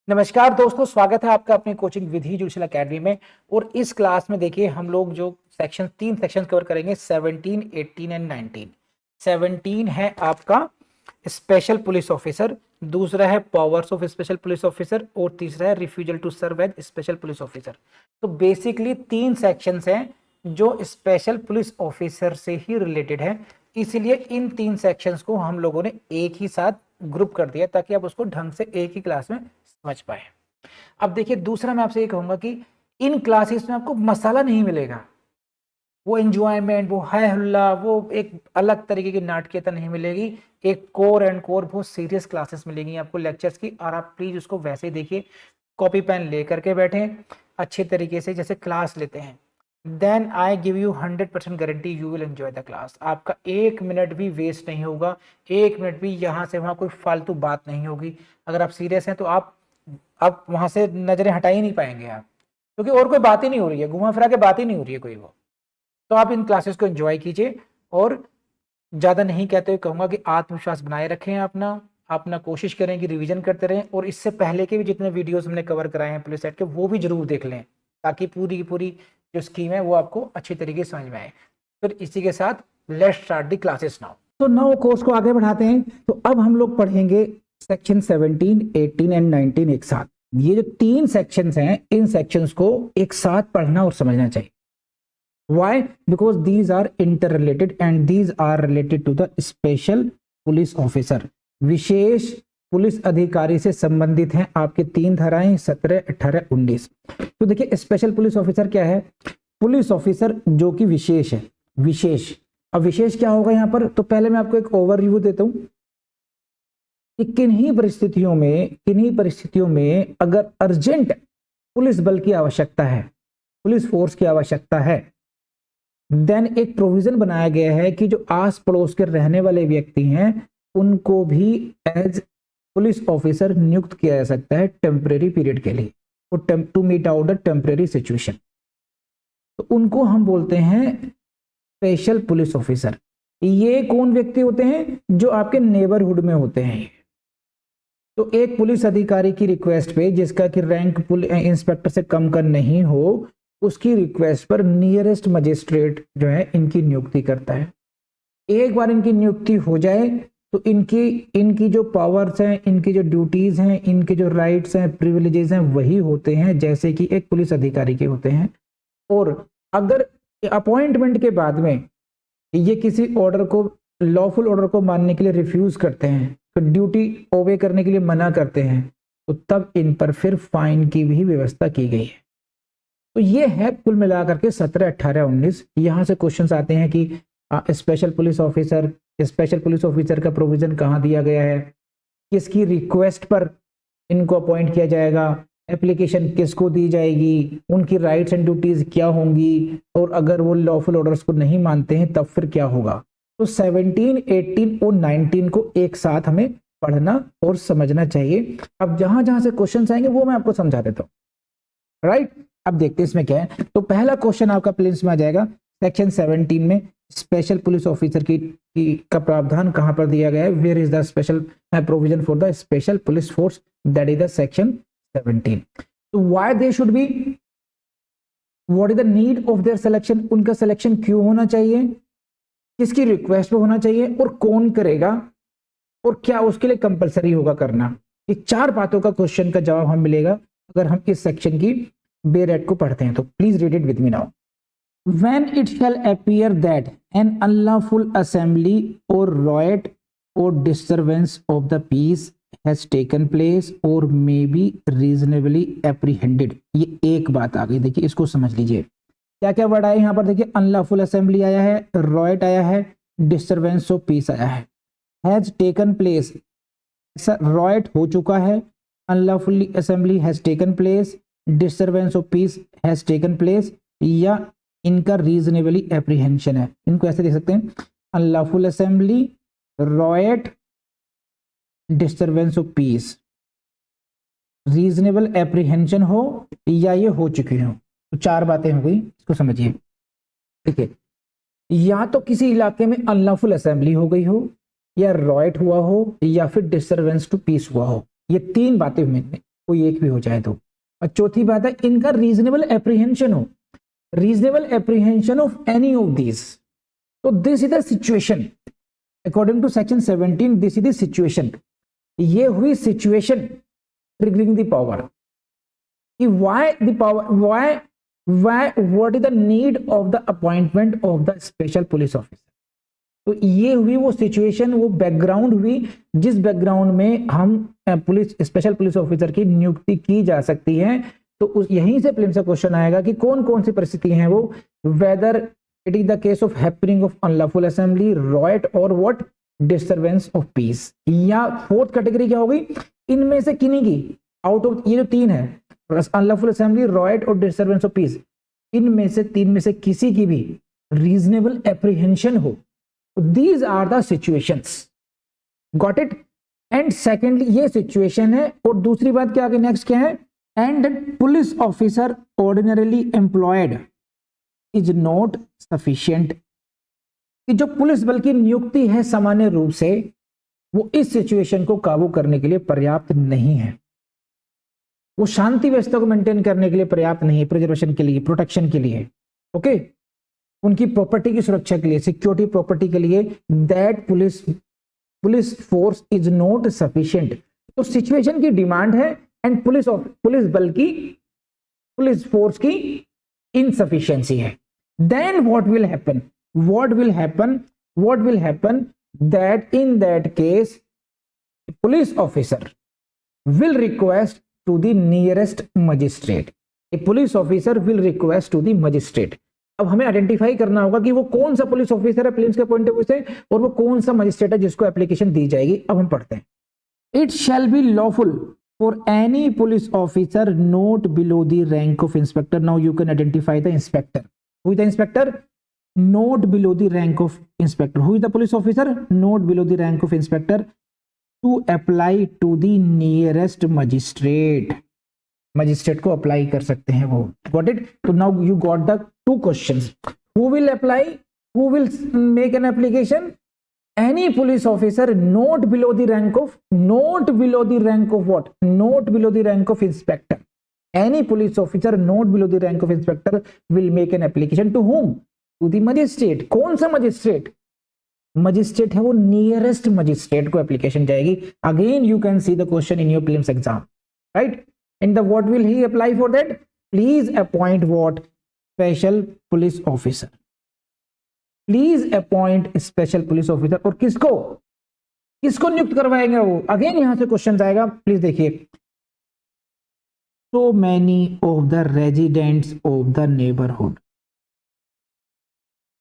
नमस्कार दोस्तों, स्वागत है आपका अपनी कोचिंग विधि जुडिशल एकेडमी में। और इस क्लास में देखिए हम लोग जो तीन सेक्शन कवर करेंगे 17, 18 एंड 19। 17 है आपका स्पेशल पुलिस ऑफिसर, दूसरा है powers of special police officer और तीसरा है refusal to serve as special police officer. तो बेसिकली तीन सेक्शंस हैं जो स्पेशल पुलिस ऑफिसर से ही रिलेटेड है, इसलिए इन तीन सेक्शंस को हम लोगों ने एक ही साथ ग्रुप कर दिया ताकि आप उसको ढंग से एक ही क्लास में समझ पाए। अब देखिए दूसरा मैं आपसे ये कहूंगा कि इन क्लासेस में आपको मसाला नहीं मिलेगा, वो एंजॉयमेंट, वो हाय हल्ला, वो एक अलग तरीके की नाटकीयता नहीं मिलेगी। एक कोर एंड कोर बहुत सीरियस क्लासेस मिलेंगी आपको लेक्चर्स की, और आप प्लीज उसको वैसे ही देखिए, कॉपी पेन लेकर के बैठे अच्छे तरीके से जैसे क्लास लेते हैं। Then I give you 100% guarantee you will enjoy the class. आपका एक मिनट भी वेस्ट नहीं होगा, एक मिनट भी यहाँ से वहाँ कोई फालतू बात नहीं होगी। अगर आप सीरियस हैं तो आप वहां से नजरें हटा ही नहीं पाएंगे आप, क्योंकि और कोई बात ही नहीं हो रही है, घुमा फिरा के बात ही नहीं हो रही है कोई वो। तो आप इन क्लासेस को एंजॉय कीजिए, और ज्यादा नहीं कहते हुए कहूंगा कि आत्मविश्वास बनाए रखें, अपना अपना कोशिश करें कि रिवीजन करते रहें, और इससे पहले के भी जितने वीडियोस हमने कवर कराए हैं पुलिस सेट के वो भी जरूर देख लें, ताकि पूरी की पूरी जो स्कीम है वो आपको अच्छी तरीके से समझ में आए। फिर इसी के साथ let's start the classes now. तो नाउ कोर्स को आगे बढ़ाते हैं। तो अब हम लोग पढ़ेंगे सेक्शन 17, 18 एंड 19 एक साथ। ये जो तीन सेक्शंस हैं, इन सेक्शंस को एक साथ पढ़ना और समझना चाहिए। Why? Because these are interrelated and these are related to the special police officer। विशेष पुलिस अधिकारी से संबंधित हैं आपके तीन धाराएं 17, 18, 19। तो देखिए स्पेशल पुलिस ऑफिसर क्या है? पुलिस ऑफिसर जो कि विशेष है। विशेष, अब विशेष क्या होगा यहाँ पर? तो पहले मैं आपको एक ओवरव्यू देता हूं कि किन्हीं परिस्थितियों में अगर अर्जेंट पुलिस बल की आवश्यकता है, पुलिस फोर्स की आवश्यकता है, देन एक प्रोविजन बनाया गया है कि जो आस पड़ोस के रहने वाले व्यक्ति हैं उनको भी एज पुलिस ऑफिसर नियुक्त किया जा सकता है टेम्परेरी पीरियड के लिए, to meet out the temporary situation. तो उनको हम बोलते हैं स्पेशल पुलिस ऑफिसर। ये कौन व्यक्ति होते हैं? जो आपके नेबरहुड में होते हैं। तो एक पुलिस अधिकारी की रिक्वेस्ट पे, जिसका कि रैंक इंस्पेक्टर से कम का नहीं हो, उसकी रिक्वेस्ट पर नियरेस्ट मजिस्ट्रेट जो है इनकी नियुक्ति करता है। एक बार इनकी नियुक्ति हो जाए तो इनकी जो पावर्स हैं, इनकी जो ड्यूटीज हैं, इनके जो राइट्स हैं, प्रिविलेजेस हैं, वही होते हैं जैसे कि एक पुलिस अधिकारी के होते हैं। और अगर अपॉइंटमेंट के बाद में ये किसी ऑर्डर को, लॉफुल ऑर्डर को मानने के लिए रिफ्यूज करते हैं, तो ड्यूटी ओबे करने के लिए मना करते हैं, तो तब इन पर फिर फाइन की भी व्यवस्था की गई है। तो ये है कुल मिलाकर के 17, 18, 19। यहां से क्वेश्चंस आते हैं कि स्पेशल पुलिस ऑफिसर का प्रोविजन कहाँ दिया गया है, किसकी रिक्वेस्ट पर इनको अपॉइंट किया जाएगा, एप्लीकेशन किसको दी जाएगी, उनकी राइट्स एंड ड्यूटीज क्या होंगी, और अगर वो लॉफुल ऑर्डर्स को नहीं मानते हैं तब फिर क्या होगा। तो 17, 18 और 19 को एक साथ हमें पढ़ना और समझना चाहिए। अब जहां जहां से क्वेश्चन आएंगे वो मैं आपको समझा देता हूँ। राइट, अब देखते हैं इसमें क्या है। तो पहला क्वेश्चन आपका प्लेन्स में आ जाएगा सेक्शन 17 में स्पेशल पुलिस ऑफिसर का प्रावधान कहां पर दिया गया है? Where is the special provision for the special police force, that is the section 17। तो why they should be, what is the need of their selection, उनका सिलेक्शन क्यों होना चाहिए, किसकी रिक्वेस्ट पे होना चाहिए, और कौन करेगा, और क्या उसके लिए कंपलसरी होगा करना। ये चार बातों का क्वेश्चन का जवाब हम मिलेगा अगर हम इस सेक्शन की बेरेट को पढ़ते हैं। तो please read it with me now. When it shall appear that an unlawful assembly or riot or disturbance of the peace has taken place or may be reasonably apprehended। ये एक बात आ गई, देखिए इसको समझ लीजिए। क्या क्या वर्ड आए यहाँ पर? देखिए अनलॉफुल असेंबली आया है, रॉयट आया है, डिस्टर्बेंस ऑफ पीस आया है। हैज टेकन प्लेस, रॉयट हो चुका है, unlawful assembly has taken place, disturbance of peace has taken place, या इनका रीजनेबली एप्रीहेंशन है। इनको ऐसे देख सकते हैं, unlawful assembly, riot, disturbance of peace, reasonable apprehension हो या ये हो चुकी हो। तो चार बातें हो गई, इसको समझिए। ठीक है, या तो किसी इलाके में अनलॉफुल असेंबली हो गई हो, या रॉयट हुआ हो, या फिर डिस्टर्बेंस टू पीस हुआ हो। ये तीन बातें कोई एक भी हो जाए तो। और चौथी बात है इनका रीजनेबल एप्रीहेंशन हो, reasonable apprehension of any of these. तो this is the situation according to section 17, this is the situation. ये हुई सिचुएशन ट्रिगरिंग द पावर कि why the power, why what is the need of the appointment of the special police officer. तो ये हुई वो situation, वो background हुई जिस बैकग्राउंड में हम पुलिस स्पेशल पुलिस ऑफिसर की नियुक्ति की जा सकती है। तो उस यहीं से प्रीलिम्स से क्वेश्चन आएगा कि कौन कौन सी परिस्थिति हैं वो, whether it is the case of happening of unlawful assembly, riot और व्हाट डिस्टरबेंस ऑफ पीस। या फोर्थ कैटेगरी क्या होगी, इनमें से किन्हीं की, आउट ऑफ ये जो तीन है अनलॉफुल असेंबली, रॉयट और डिस्टरबेंस ऑफ पीस, इनमें से तीन में से किसी की भी रीजनेबल एप्रीहेंशन हो। These are the situations, got it? And secondly ये सिचुएशन है। और दूसरी बात क्या है, नेक्स्ट क्या है, and police officer ordinarily employed is not sufficient, कि जो पुलिस बल की नियुक्ति है सामान्य रूप से वो इस सिचुएशन को काबू करने के लिए पर्याप्त नहीं है, वो शांति व्यवस्था को मेंटेन करने के लिए पर्याप्त नहीं है, प्रिजर्वेशन के लिए, प्रोटेक्शन के लिए, ओके उनकी प्रॉपर्टी की सुरक्षा के लिए, सिक्योरिटी प्रॉपर्टी के लिए, that police force is not sufficient. तो सिचुएशन की डिमांड है एंड पुलिस बल की, पुलिस फोर्स की इनसफिशिएंसी है। Then what will happen that in that case police officer will request to the nearest magistrate, a police officer will request to the magistrate. अब हमें identify करना होगा कि वो कौन सा पुलिस ऑफिसर है प्रीलिम्स के पॉइंट ऑफ व्यू से, और वो कौन सा मजिस्ट्रेट है जिसको एप्लीकेशन दी जाएगी। अब हम पढ़ते हैं। It shall be lawful for any police officer not below the rank of inspector, now you can identify the inspector, who is the inspector, not below the rank of inspector, who is the police officer, not below the rank of inspector, to apply to the nearest magistrate को apply कर सकते हैं वो, got it. तो now you got the two questions, who will apply, who will make an application, any police officer not below the rank of what, not below the rank of inspector, any police officer not below the rank of inspector will make an application to whom, to the magistrate। कौन सा magistrate है वो, nearest magistrate को application जाएगी। Again you can see the question in your prelims exam, right. And the what will he apply for that, please appoint what, special police officer, please appoint special police officer. और किसको नियुक्त करवाएंगे वो, again यहां से question आएगा, please देखिए। So many of the residents of the neighbourhood,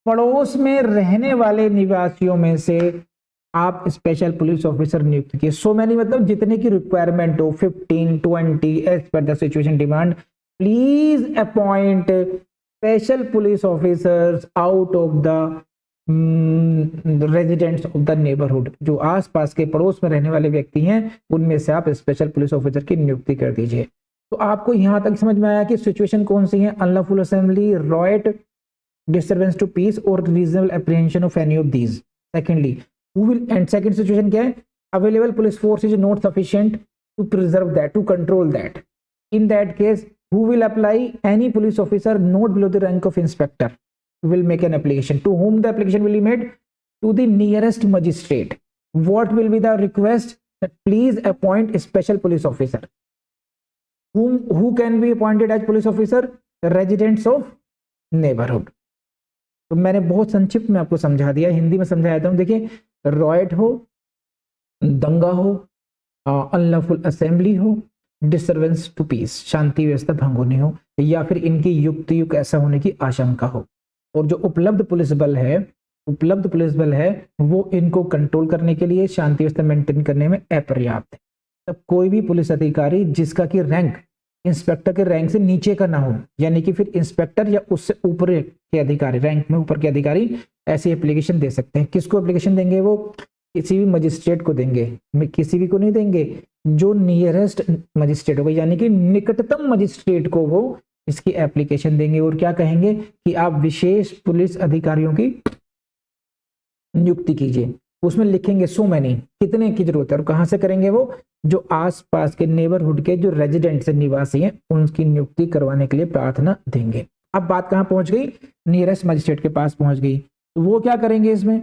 पड़ोस में रहने वाले निवासियों में से आप स्पेशल पुलिस ऑफिसर नियुक्त किए। सो मैनी मतलब जितने की रिक्वायरमेंट हो, 15, 20 as per the situation demand, please appoint special police officers out of the residents of the neighbourhood, जो आसपास के पड़ोस में रहने वाले व्यक्ति हैं उनमें से आप स्पेशल पुलिस ऑफिसर की नियुक्ति कर दीजिए। तो आपको यहां तक समझ में आया कि सिचुएशन कौन सी है, unlawful assembly, riot, disturbance to peace और reasonable apprehension of any of these. Secondly who will, and second situation क्या है, available police force is not sufficient to preserve that, to control that. In that case who will apply, any police officer not below the rank of inspector will make an application, to whom the application will be made, to the nearest magistrate. What will be the request, that please appoint a special police officer, who can be appointed as police officer, residents of neighborhood। तो मैंने बहुत संक्षिप्त में आपको समझा दिया, हिंदी में समझा देता हूं। देखिए, रॉयट हो, दंगा हो, अनलॉफुल असेंबली हो, डिस्टरबेंस टू पीस, शांति व्यवस्था भंग होनी हो, या फिर इनकी युक्त ऐसा होने की आशंका हो, और जो उपलब्ध पुलिस बल है वो इनको कंट्रोल करने के लिए, शांति व्यवस्था मेंटेन करने में अपर्याप्त है। तब कोई भी पुलिस अधिकारी जिसका की रैंक इंस्पेक्टर के रैंक से नीचे का ना हो, यानी कि फिर इंस्पेक्टर या उससे ऊपर के अधिकारी, रैंक में ऊपर के अधिकारी ऐसी एप्लीकेशन दे सकते हैं। किसको एप्लीकेशन देंगे वो, किसी भी मजिस्ट्रेट को देंगे, किसी भी को नहीं देंगे, जो नियरेस्ट मजिस्ट्रेट होगा, यानी कि निकटतम मजिस्ट्रेट को वो इसकी एप्लीकेशन देंगे। और क्या कहेंगे कि आप विशेष पुलिस अधिकारियों की नियुक्ति कीजिए। उसमें लिखेंगे सो मैनी, कितने की जरूरत है, और कहां से करेंगे वो, जो आसपास के नेबरहुड के जो रेजिडेंट्स निवासी हैं उनकी नियुक्ति करवाने के लिए प्रार्थना देंगे। अब बात कहां पहुंच गई, नियरेस्ट मजिस्ट्रेट के पास पहुंच गई। तो वो क्या करेंगे इसमें,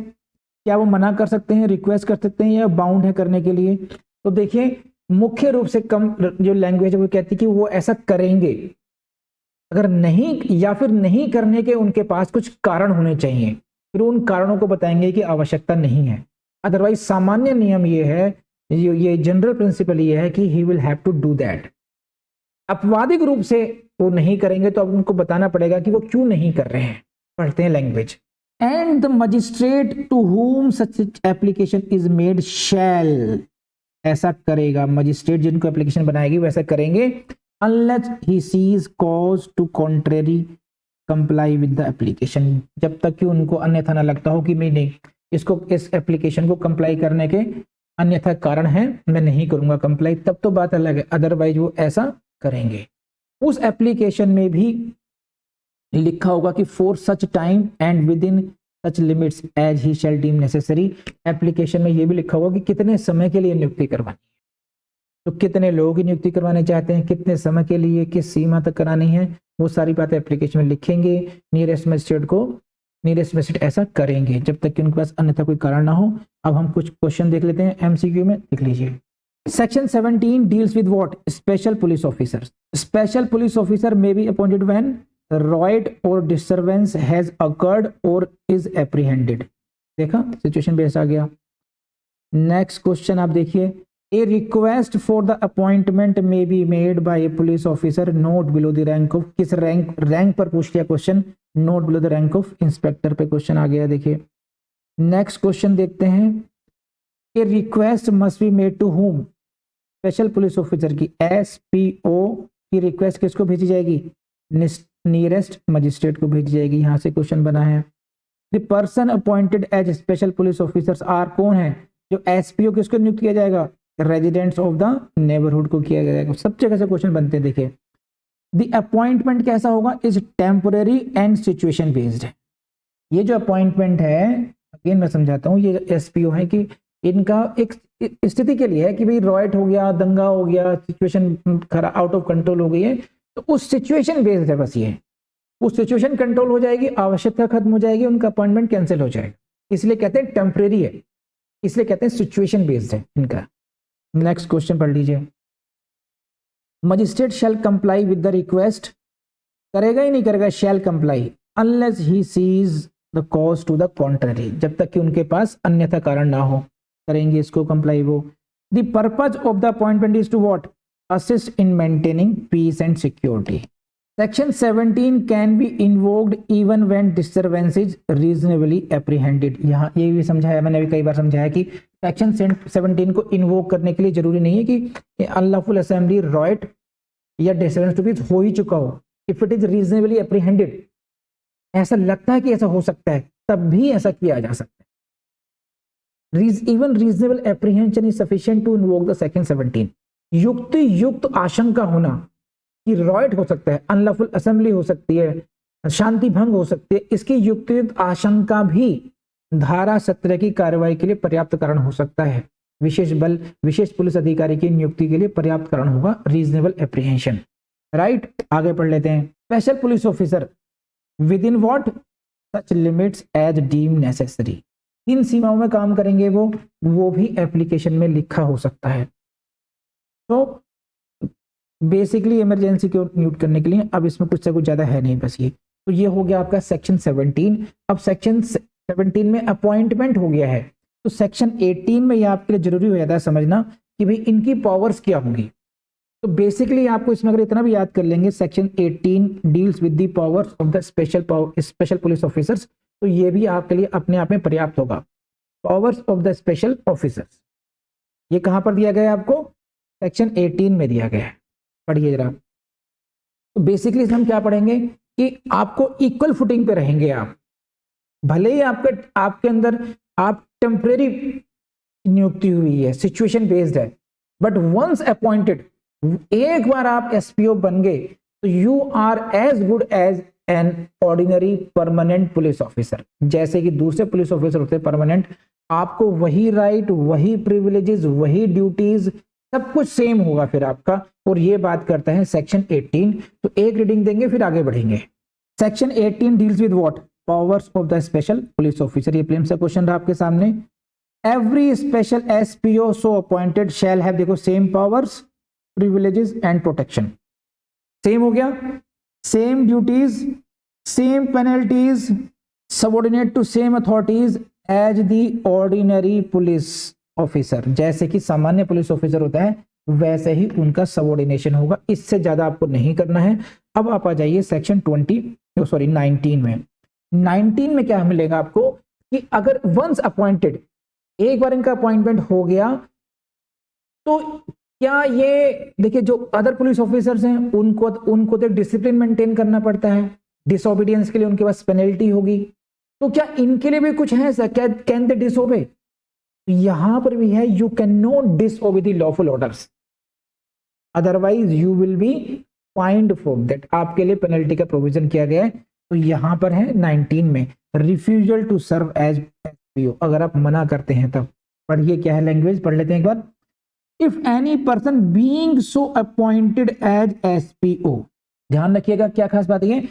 क्या वो मना कर सकते हैं, रिक्वेस्ट कर सकते हैं, या बाउंड है करने के लिए। तो देखिए मुख्य रूप से कम जो लैंग्वेज है वो कहती है कि वो ऐसा करेंगे, अगर नहीं या फिर नहीं करने के उनके पास कुछ कारण होने चाहिए, फिर उन कारणों को बताएंगे कि आवश्यकता नहीं है। अदरवाइज सामान्य नियम ये है, ये जनरल प्रिंसिपल ये है कि he will have to do that. अपवादिक रूप से वो नहीं करेंगे तो अब उनको बताना पड़ेगा कि वो क्यों नहीं कर रहे हैं। पढ़ते हैं language. And the magistrate to whom such application is made shall, ऐसा करेगा मजिस्ट्रेट जिनको एप्लीकेशन बनाएगी वैसा करेंगे, unless he sees cause to contrary comply with the application, जब तक कि उनको अन्यथा ना लगता हो कि नहीं इसको इस एप्लीकेशन को कंप्लाई करने के अन्यथा कारण है, मैं नहीं करूंगा कंप्लाई, तब तो बात अलग है, अदरवाइज वो ऐसा करेंगे। उस एप्लीकेशन में भी लिखा होगा कि for such time and within such limits as he shall deem necessary, application में ये भी लिखा होगा कि कितने समय के लिए नियुक्ति करवानी है, तो कितने लोगों की नियुक्ति करवाने चाहते हैं, कितने समय के लिए, किस सीमा तक करानी है, वो सारी बातें एप्लीकेशन में लिखेंगे। नियरेस्ट मजिस्ट्रेट ऐसा करेंगे जब तक कि उनके पास अन्यथा कोई कारण ना हो। अब हम कुछ क्वेश्चन देख लेते हैं एमसीक्यू में, देख लीजिए। Section 17 deals with what, special police officers. Special police officer may be appointed when riot or disturbance has occurred or is apprehended। देखा सिचुएशन बेस्ड आ गया। नेक्स्ट क्वेश्चन आप देखिए, a request for the appointment may be made by a police officer not below the rank of, किस rank पर पूछ लिया question, not below the rank of inspector पे क्वेश्चन आ गया। देखिए नेक्स्ट क्वेश्चन देखते हैं, a request must be made to whom, special police officer की एसपीओ की रिक्वेस्ट किसको भेजी जाएगी, नियरेस्ट मजिस्ट्रेट को भेजी जाएगी। यहां से क्वेश्चन बना है, the person appointed as special police officers are, कौन है, जो एसपीओ किसको नियुक्त किया जाएगा, रेजिडेंट्स ऑफ द नेबरहुड को किया जाएगा। सब जगह से क्वेश्चन बनते हैं। देखिए द अपॉइंटमेंट कैसा होगा, is temporary and situation based है। ये जो अपॉइंटमेंट है, अगेन मैं समझाता हूँ, ये एसपीओ है कि इनका एक स्थिति के लिए है कि भाई रॉयट हो गया, दंगा हो गया, सिचुएशन खराब आउट ऑफ कंट्रोल हो गई है, तो उस सिचुएशन बेस्ड है बस ये, उस सिचुएशन कंट्रोल हो जाएगी, आवश्यकता खत्म हो जाएगी, उनका अपॉइंटमेंट कैंसिल हो जाएगा, इसलिए कहते हैं टेम्परेरी है, इसलिए कहते हैं सिचुएशन बेस्ड है इनका। नेक्स्ट क्वेश्चन पढ़ लीजिए, magistrate shall comply with the request, करेगा ही नहीं करेगा, shall comply unless he sees the cause to the contrary, जब तक कि उनके पास अन्यथा कारण ना हो, करेंगे इसको कंप्लाई वो। The purpose of the appointment is to what, assist in maintaining peace and security। Section 17 can be invoked even when disturbance is reasonably apprehended। यहाँ ये भी समझाया मैंने, भी कई बार समझाया कि सेक्शन 17 को इन्वोक करने के लिए जरूरी नहीं है कि अनलॉफुल असेंबली, रॉयट या डिस्टर्बेंस टू बी हो ही चुका हो। If it is reasonably apprehended, ऐसा लगता है कि ऐसा हो सकता है, तब भी ऐसा किया जा सकता है। Even reasonable apprehension is sufficient to invoke the section 17। युक्त आशंका होना कि रॉयट हो सकता है, अनलॉफुल असेंबली हो सकती है, शांति भंग हो सकती है, इसकी युक्त आशंका भी धारा 17 की कार्रवाई के लिए पर्याप्त कारण हो सकता है। विशेष बल, विशेष पुलिस अधिकारी की नियुक्ति के लिए पर्याप्त कारण होगा रीजनेबल एप्रीहेंशन। राइट, आगे पढ़ लेते हैं। Special police officer within what, such limits as deem necessary, इन सीमाओं में काम करेंगे वो भी एप्लीकेशन में लिखा हो सकता है। तो बेसिकली इमरजेंसी को म्यूट करने के लिए अब इसमें कुछ से कुछ ज्यादा है नहीं, बस ये। तो ये हो गया आपका सेक्शन 17। अब सेक्शन 17 में अपॉइंटमेंट हो गया है, तो सेक्शन 18 में ये आपके लिए जरूरी हो जाता है समझना कि भाई इनकी पावर्स क्या होंगी। तो बेसिकली आपको इसमें अगर इतना भी याद कर लेंगे, section 18 deals with the powers of the special police officers, तो ये भी आपके लिए अपने आप में पर्याप्त होगा। Powers of the special officers, ये कहां पर दिया गया है आपको, सेक्शन 18 में दिया गया है, पढ़िए जरा। तो बेसिकली इसमें हम क्या पढ़ेंगे कि आपको इक्वल फुटिंग पे रहेंगे आप, भले ही आपके अंदर आप टेम्परेरी नियुक्ति हुई है, सिचुएशन बेस्ड है, बट वंस अपॉइंटेड, एक बार आप एसपीओ बन गए तो you are as good as an ordinary permanent police officer. जैसे कि दूसरे पुलिस ऑफिसर होते हैं परमानेंट, आपको वही राइट, वही प्रिविलेजेस, वही ड्यूटीज, सब कुछ सेम होगा फिर आपका। और ये बात करता है सेक्शन 18। तो एक रीडिंग देंगे फिर आगे बढ़ेंगे। Section 18 deals with what? Powers of the special police officer. ये प्रीलिम्स का क्वेश्चन रहा आपके सामने। Every special SPO so appointed shall have, देखो same powers, privileges and protection. Same हो गया, same duties, same penalties, subordinate to same authorities as the ordinary police officer. जैसे कि सामान्य पुलिस ऑफिसर होता है वैसे ही उनका सबऑर्डिनेशन होगा, इससे ज्यादा आपको नहीं करना है। अब आप आ जाइए सेक्शन 19 में। 19 में क्या मिलेगा आपको कि अगर वंस अपॉइंटेड, एक बार इनका अपॉइंटमेंट हो गया, तो क्या ये देखिए जो अदर पुलिस ऑफिसर्स हैं उनको तो डिसिप्लिन मेंटेन करना पड़ता है, डिसओबीडियंस के लिए उनके पास पेनल्टी होगी। तो क्या इनके लिए भी कुछ है ऐसा? क्या कैन दे डिसओबे? यहां पर भी है, you can not disobey the lawful orders, otherwise you will be find for that. आपके लिए पेनल्टी का प्रोविजन किया गया है। तो यहां पर है 19 में, refusal to serve as SPO, अगर आप मना करते हैं तब। पढ़िए क्या है लैंग्वेज, पढ़ लेते हैं एक बार। If any person being so appointed as SPO, ध्यान रखिएगा क्या खास बात है।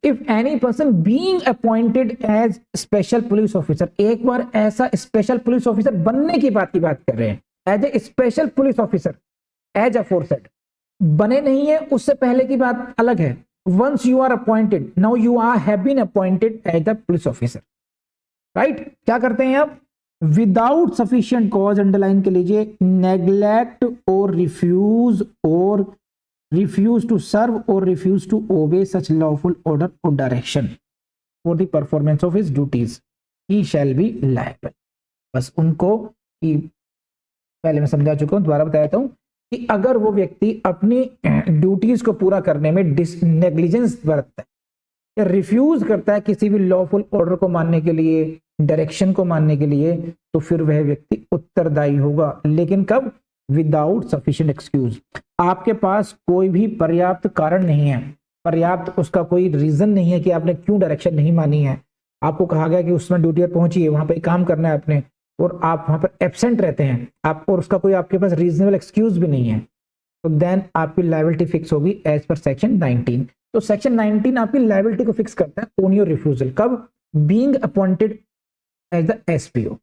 If any person being appointed as special police officer, एक बार ऐसा स्पेशल पुलिस ऑफिसर बनने की बात कर रहे हैं, as a special police officer, as aforesaid, बने नहीं है उससे पहले की बात अलग है। Once you are appointed, now you are have been appointed as the police officer, right. क्या करते हैं आप? विदाउट सफिशिएंट कॉज, अंडरलाइन के लीजिए, नेग्लेक्ट और रिफ्यूज टू सर्व और refuse to obey such lawful order और direction for the performance of his duties, he shall be liable. बस उनको कि पहले मैं समझा चुका हूं, दोबारा बता देता हूं कि अगर वो व्यक्ति अपनी ड्यूटीज को पूरा करने में नेग्लिजेंस बरतता है या रिफ्यूज करता है किसी भी लॉफुल ऑर्डर को मानने के लिए, डायरेक्शन को मानने के लिए, तो फिर वह व्यक्ति उत्तरदायी होगा। लेकिन कब? Without sufficient excuse. आपके पास कोई भी पर्याप्त कारण नहीं है, पर्याप्त उसका कोई रीजन नहीं है कि आपने क्यों डायरेक्शन नहीं मानी है। आपको कहा गया कि उसमें ड्यूटी पर पहुंची है, वहां पर काम करना है आपने, और आप वहां पर एब्सेंट रहते हैं, आप और उसका कोई आपके पास रीजनेबल एक्सक्यूज भी नहीं है, तो देन आपकी लायबिलिटी फिक्स होगी एज पर सेक्शन 19। तो सेक्शन 19 आपकी लायबिलिटी को फिक्स करता है ऑन योर रिफ्यूजल। कब? Being appointed as the SPO.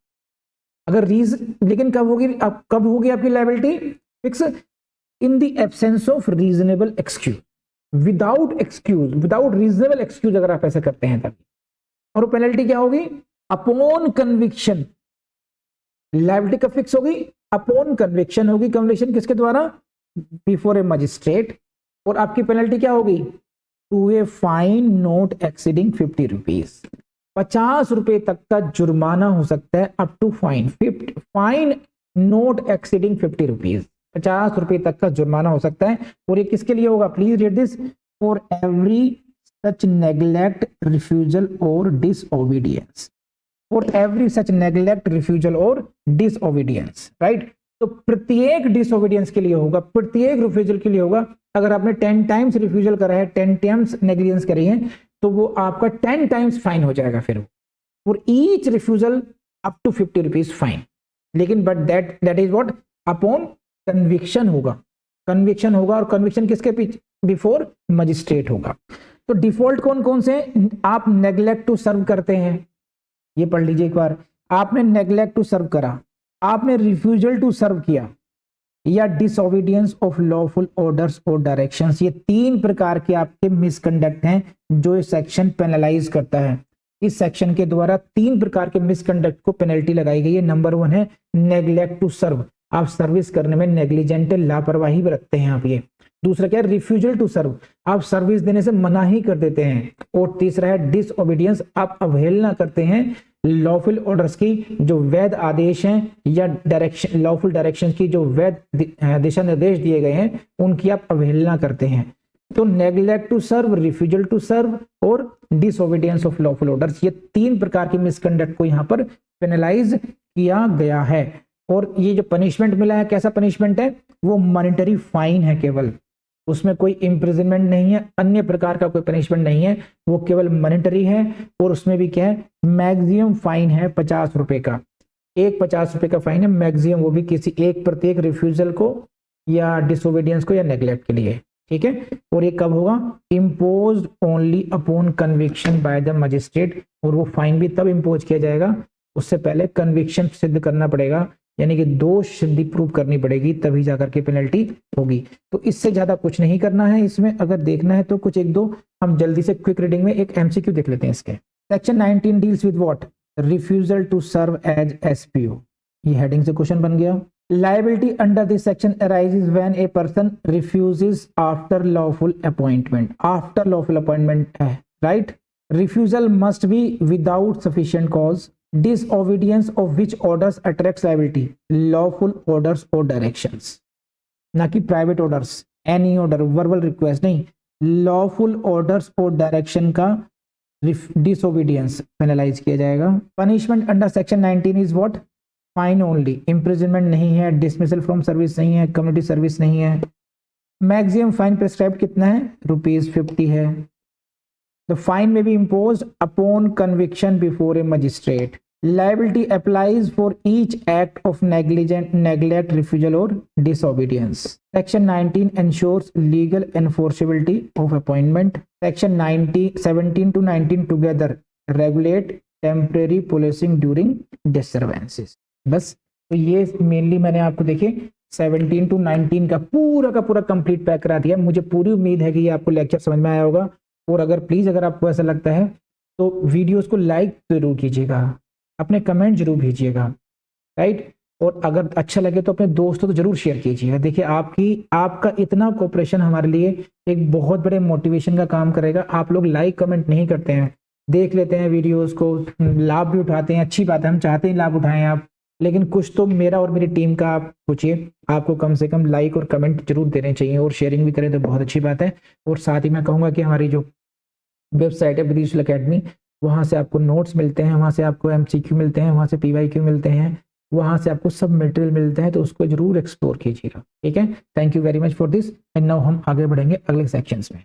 अगर लेकिन कब होगी आपकी liability fix? In the absence of reasonable excuse, without reasonable excuse अगर आप ऐसा करते हैं तभी। और पेनल्टी क्या होगी? अपॉन कन्विक्शन, लायबिलिटी कब फिक्स होगी? अपॉन कन्विक्शन होगी। कन्विक्शन किसके द्वारा? Before a magistrate. और आपकी पेनल्टी क्या होगी? To a fine not exceeding 50 rupees, 50 रुपए तक का जुर्माना हो सकता है। Up to fine not exceeding 50 rupees, 50 रुपए तक का जुर्माना हो सकता है। और ये किसके लिए होगा? Please read this. For every such neglect, refusal और disobedience, for every such neglect, refusal और डिसओबीडियंस, राइट। तो प्रत्येक डिसओबीडियंस के लिए होगा, प्रत्येक रिफ्यूजल के लिए होगा। अगर आपने 10 टाइम्स रिफ्यूजल करा है, 10 टाइम्स नेग्लिजेंस करी है, तो वो आपका 10 टाइम्स फाइन हो जाएगा फिर। For each refusal up to 50 rupees fine. लेकिन but that is what? Upon conviction होगा, कन्विक्शन होगा। और कन्विक्शन किसके पीछे? बिफोर मजिस्ट्रेट होगा। तो डिफॉल्ट कौन कौन से? आप नेग्लेक्ट टू सर्व करते हैं, ये पढ़ लीजिए एक बार। आपने नेग्लेक्ट टू सर्व करा, आपने रिफ्यूजल टू सर्व किया, या डिसओबीडियंस ऑफ लॉफुल ऑर्डर्स और डायरेक्शंस। ये 3 प्रकार के आपके मिसकंडक्ट हैं जो ये सेक्शन पेनलाइज करता है। इस सेक्शन के द्वारा 3 प्रकार के मिसकंडक्ट को पेनल्टी लगाई गई है। नंबर 1 है नेग्लेक्ट टू सर्व, आप सर्विस करने में नेग्लिजेंट, लापरवाही बरतते हैं आप ये। दूसरा क्या है? रिफ्यूजल टू सर्व, आप सर्विस देने से मना ही कर देते हैं। और तीसरा है डिसओबीडियंस, आप अवहेलना करते हैं लॉफुल ऑर्डर्स की, जो वैध आदेश हैं, या डायरेक्शन, लॉफुल डायरेक्शन की जो वैध दिशा निर्देश दिए गए हैं उनकी आप अवहेलना करते हैं। तो neglect to serve, refusal to serve और डिसओबीडियंस ऑफ लॉफुल ऑर्डर्स, ये 3 प्रकार के मिसकंडक्ट को यहाँ पर पेनलाइज किया गया है। और ये जो पनिशमेंट मिला है, कैसा पनिशमेंट है? वो मॉनेटरी फाइन है केवल, उसमें कोई इम्प्रिजनमेंट नहीं है, अन्य प्रकार का कोई पनिशमेंट नहीं है, वो केवल मॉनेटरी है। और उसमें भी क्या है? मैक्सिमम फाइन है 50 रुपए का। एक 50 रुपए का फाइन है मैक्सिमम, वो भी किसी एक प्रत्येक रिफ्यूजल को या डिसोबीडियंस को या नेग्लेक्ट के लिए, ठीक है। और ये कब होगा, impose only upon conviction by the magistrate, और वो फाइन भी तब इम्पोज किया जाएगा, उससे पहले कन्विक्शन सिद्ध करना पड़ेगा, यानी कि दोष सिद्धि प्रूव करनी पड़ेगी, तभी जाकर के पेनल्टी होगी। तो इससे ज्यादा कुछ नहीं करना है इसमें। अगर देखना है तो कुछ एक दो हम जल्दी से क्विक रीडिंग में एक एमसीक्यू देख लेते हैं इसके। Section 19 deals with what, refusal to serve as SPO, ये हेडिंग से क्वेश्चन बन गया। Liability under this section arises when a person refuses after lawful appointment. After lawful appointment है, right? Refusal must be without sufficient cause. Disobedience of which orders attracts liability? Lawful orders or directions. ना कि private orders, any order, verbal request नहीं, lawful orders or direction का disobedience penalize किया जाएगा। Punishment under section 19 is what? Fine only, imprisonment नहीं है, dismissal from service नहीं है, कम्युनिटी सर्विस नहीं है। मैक्सिमम फाइन प्रिस्क्राइब्ड कितना है, ₹50 है। The fine may be impose upon conviction before a magistrate. Liability applies for each act of negligent, neglect, refusal और disobedience. Section 19 ensures legal enforceability of appointment. Section 17 to 19 together regulate temporary policing during disturbances. बस तो ये mainly मैंने आपको देखे 17 to 19 का पूरा complete pack करा दिया। मुझे पूरी उम्मीद है कि ये आपको लेक्चर समझ में आया होगा। और अगर प्लीज अगर आपको ऐसा लगता है तो वीडियोस को लाइक जरूर कीजिएगा, अपने कमेंट जरूर भेजिएगा, राइट। और अगर अच्छा लगे तो अपने दोस्तों तो जरूर शेयर कीजिएगा। देखिए आपका इतना कोऑपरेशन हमारे लिए एक बहुत बड़े मोटिवेशन का काम करेगा। आप लोग लाइक कमेंट नहीं करते हैं, देख लेते हैं वीडियोस को, लाभ भी उठाते हैं, अच्छी बात है, हम चाहते हैं लाभ उठाएं आप, लेकिन कुछ तो मेरा और मेरी टीम का आप पूछिए। आपको कम से कम लाइक और कमेंट जरूर देने चाहिए और शेयरिंग भी करें तो बहुत अच्छी बात है। और साथ ही मैं कहूँगा कि हमारी जो वेबसाइट है विधि जुशल अकेडमी, वहाँ से आपको नोट्स मिलते हैं, वहाँ से आपको एमसीक्यू मिलते हैं, वहाँ से पीवाईक्यू मिलते हैं, वहाँ से आपको सब मटेरियल मिलते हैं, तो उसको जरूर एक्सप्लोर कीजिएगा, ठीक है। Thank you very much for this and now हम आगे बढ़ेंगे अगले सेक्शंस में।